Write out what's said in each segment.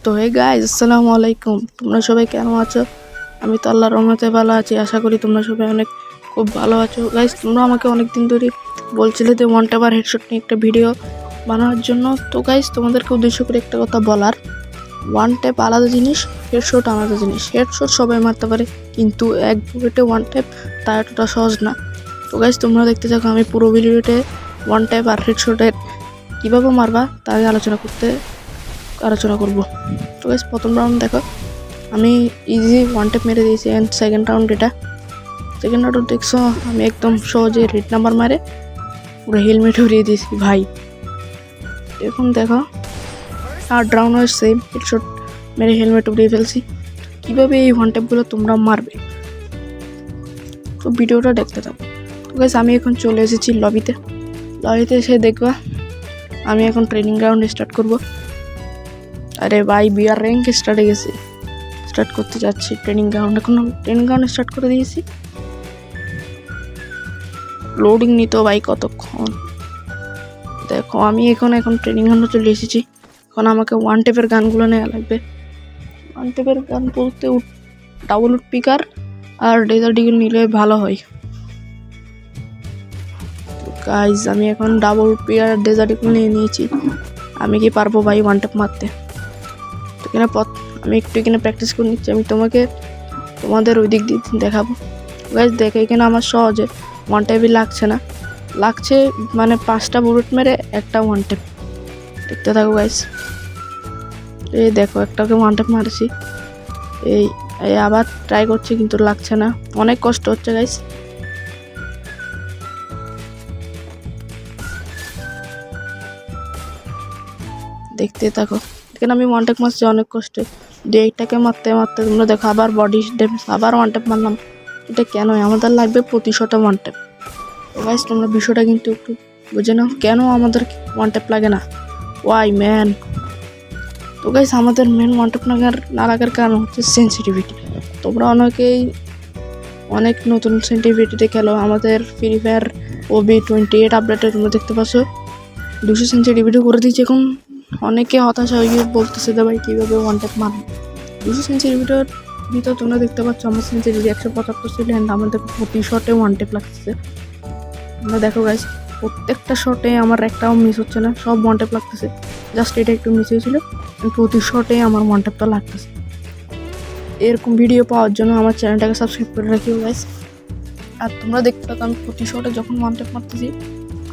তো hey guys, আসসালামু আলাইকুম। তোমরা সবাই কেমন আছো? আমি তো আল্লাহর রহমতে ভালো আছি। আশা করি তোমরা সবাই খুব ভালো আছো। গাইস, তোমরা আমাকে অনেক দিন ধরে বলছিলে যে ওয়ান ট্যাপ আর হেডশট নিয়ে একটা ভিডিও বানানোর জন্য। তো গাইস, তোমাদেরকে উদ্দেশ্য করে একটা কথা বলার, ওয়ান ট্যাপ আলাদা জিনিস, হেডশট আলাদা জিনিস। হেডশট সবাই মারতে পারে, কিন্তু এক বুলেটে ওয়ান ট্যাপ তা এতটা সহজ না। তো গাইস, তোমরা দেখতে থাকো আমি পুরো ভিডিওতে ওয়ান ট্যাপ আর হেডশটের কীভাবে মারবা তা আলোচনা করব। তো গাইস, প্রথম রাউন্ড দেখো, আমি ইজি ওয়ান ট্যাপ মেরে দিয়েছি। অ্যান্ড সেকেন্ড রাউন্ড দেখছো আমি একদম সহজে রেড নাম্বার মারে পুরো হেলমেট উড়িয়ে দিয়েছি ভাই। এখন দেখো থার্ড রাউন্ড সেম হেডশট মেরে হেলমেট উড়িয়ে ফেলছি। কীভাবে এই ওয়ান ট্যাপগুলো তোমরা মারবে, তো ভিডিওটা দেখতে থাকো। তো গাইস, আমি এখন চলে এসেছি লবিতে এসে দেখবা আমি এখন ট্রেনিং গ্রাউন্ড স্টার্ট করব। আরে ভাই, বিআর র্যাঙ্ক স্টার্ট করতে যাচ্ছি ট্রেনিং গ্রাউন্ড। এখন ট্রেনিং গ্রাউন্ড স্টার্ট করে দিয়েছি। লোডিং নিত ভাই কতক্ষণ। দেখো আমি এখন ট্রেনিং গ্রাউন্ডে চলে এসেছি। এখন আমাকে ওয়ান টেপের গানগুলো নেওয়া লাগবে। ওয়ান টেপের গান বলতে ডাবল উড পিকার আর ডেজার্ট ইগল নিলে ভালো হয়। গাইজ, আমি এখন ডাবল উড পিকার আর ডেজার্ট ইগল নিয়ে নিয়েছি। আমি কি পারবো ভাই ওয়ান টেপ মারতে? তো এখানে আমি একটু এখানে প্র্যাকটিস করে নিচ্ছি। আমি তোমাদের ওই দিক দিয়ে দেখাবো। গাইজ দেখে এখানে আমার সহজে ওয়ান ট্যাপই লাগছে মানে 5টা বুলেট মেরে একটা ওয়ান ট্যাপ। দেখতে থাকো গাইজ। এই দেখো একটাকে ওয়ান ট্যাপ মারছি। এই আবার ট্রাই করছি কিন্তু লাগছে না, অনেক কষ্ট হচ্ছে গাইজ। দেখতে থাকো, এখানে আমি ওয়ান ট্যাপ মারছি অনেক কষ্টে। এইটাকে মারতে তোমরা দেখো আবার বডি ড্যামেজ, আবার ওয়ান ট্যাপ মারলাম। এটা কেন? আমাদের লাগবে প্রতি শটে ওয়ান ট্যাপ। তো গাইস, তোমরা বিষয়টা কিন্তু একটু বুঝে নাও, কেন আমাদের ওয়ান ট্যাপ লাগে না? Why man? তো গাইস, আমাদের মেন ওয়ান ট্যাপ না লাগার কারণ হচ্ছে সেন্সিটিভিটি। তোমরা অনেক নতুন সেন্সিটিভিটিতে খেলো। আমাদের ফ্রি ফায়ার OB28 আপডেটে তোমরা দেখতে পাচ্ছ 200 সেন্সিটিভিটি করে দিয়েছে। এখন অনেকে হতাশা হয়ে বলতেছে যে ভাই কীভাবে ওয়ান ট্যাপ মারবে। 200 সেন্সিটিভিটির ভিতর তোমরা দেখতে পাচ্ছ আমার সেন্সিটিভিটি 175 ছিল। অ্যান্ড আমাদের প্রতি শটে ওয়ান ট্যাপ লাগতেছে। তোমরা দেখো গাইস, প্রত্যেকটা শটে আমার একটাও মিস হচ্ছে না, সব ওয়ান ট্যাপ লাগতেছে। জাস্ট এটা একটু মিস হয়েছিল, প্রতি শটে আমার ওয়ান ট্যাপটা লাগতেছে। এরকম ভিডিও পাওয়ার জন্য আমার চ্যানেলটাকে সাবস্ক্রাইব করে রাখিও গাইস। আর তোমরা দেখতে পাচ্ছ আমি প্রতি শটে যখন ওয়ান ট্যাপ মারতেছি,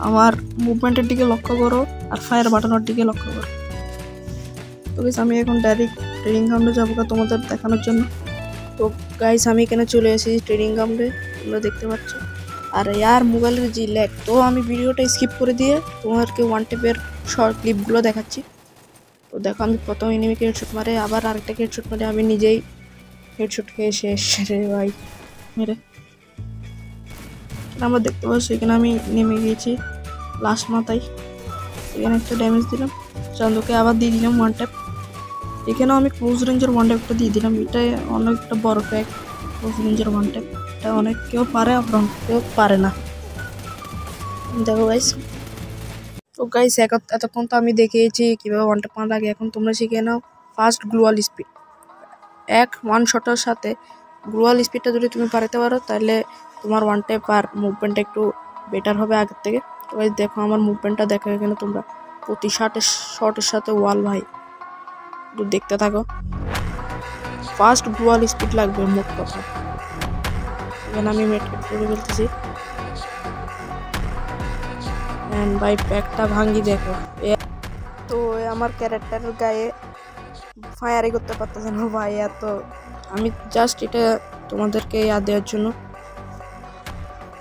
আমার মুভমেন্টের দিকে লক্ষ্য করো আর ফায়ার বাটনের দিকে লক্ষ্য করো। তো গাইস, আমি এখন ডাইরেক্ট ট্রেনিং গ্রাউন্ডে যাবো তোমাদের দেখানোর জন্য। তো গাইস, আমি এখানে চলে এসেছি ট্রেনিং গ্রাউন্ডে, তোমরা দেখতে পাচ্ছ। আর ইয়ার মোবাইলের যে ল্যাগ, তো আমি ভিডিওটা স্কিপ করে দিয়ে তোমাদেরকে ওয়ান ট্যাপের শর্ট ক্লিপগুলো দেখাচ্ছি। তো দেখো, আমি প্রথম এনিমিকে হেডশট মারে আবার আরেকটাকে হেডশট মারে আমি নিজেই হেডশট খেয়ে শেষ রে ভাই মেরে। আমরা দেখতে পাচ্ছি এখানে আমি নেমে গিয়েছি লাস্ট মাথায়। এখানে একটা ড্যামেজ দিলাম, চান্দুকে আবার দিয়ে দিলাম ওয়ান ট্যাপ। এখানেও আমি ক্লোজ রেঞ্জের ওয়ান ট্যাপটা দিয়ে দিলাম। এটা অনেক একটা বড় প্যাক, ক্লোজ রেঞ্জের ওয়ান ট্যাপ। এটা অনেক কেউ পারে, আবার কেউ পারে না। দেখো গাইস, তো গাইস এতক্ষণ তো আমি দেখিয়েছি কীভাবে ওয়ান ট্যাপ মারা লাগে। এখন তোমরা শিখে নাও ফাস্ট গ্লুয়াল স্পিড। ওয়ান শটের সাথে গ্লুয়াল স্পিডটা যদি তুমি পারতে পারো, তাহলে তোমার ওয়ান ট্যাপ আর মুভমেন্টটা একটু বেটার হবে আগের থেকে। তো গাইস দেখো আমার মুভমেন্টটা দেখো, এখানে তোমরা প্রতি শটের সাথে ওয়াল ভাই। দেখতে থাকো, ফাস্ট গ্লুয়াল স্পিড লাগবে মোট কথা। এখানে আমি মেট্রিক করে ফেলতেছি। ভাই প্যাকটা ভাঙ্গি দেখো। তো আমার ক্যারেক্টারের গায়ে ফায়ারই করতে পারতেছে না ভাই এত। আমি জাস্ট এটা তোমাদেরকে ইয়াদ দেওয়ার জন্য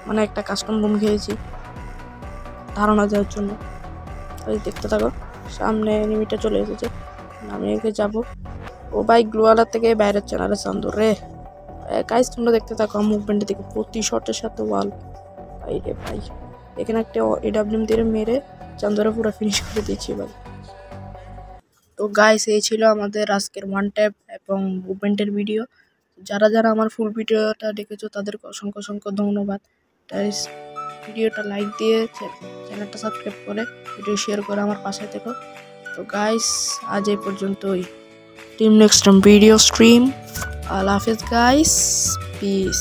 মানে একটা কাস্টম রুম খেয়েছি ধারণা দেওয়ার জন্য। ওই দেখতে থাকো, সামনে এনিমিটা চলে এসেছে, আমি একে যাবো। ও ভাই গ্লুয়ালার থেকে বাইরের চ্যানেলে চান্দুর রে। গাইস, তোমরা দেখতে থাকো মুভমেন্টের দিকে, প্রতি শটের সাথে ওয়াল ভাই রে ভাই। এখানে একটা AWM দিয়ে মেরে চান্দুরা পুরো ফিনিশ করে দিয়েছি ভাই। তো গাইস, এই ছিল আমাদের আজকের ওয়ান ট্যাপ এবং মুভমেন্টের ভিডিও। যারা আমার ফুল ভিডিওটা দেখেছো তাদেরকে অসংখ্য ধন্যবাদ। ভিডিওটা লাইক দিয়ে চ্যানেলটা সাবস্ক্রাইব করে ভিডিও শেয়ার করে আমার পাশে থেকো। তো গাইস, আজ এই পর্যন্তই। Team next time video stream. আল্লাহ হাফেজ গাইস, পিস।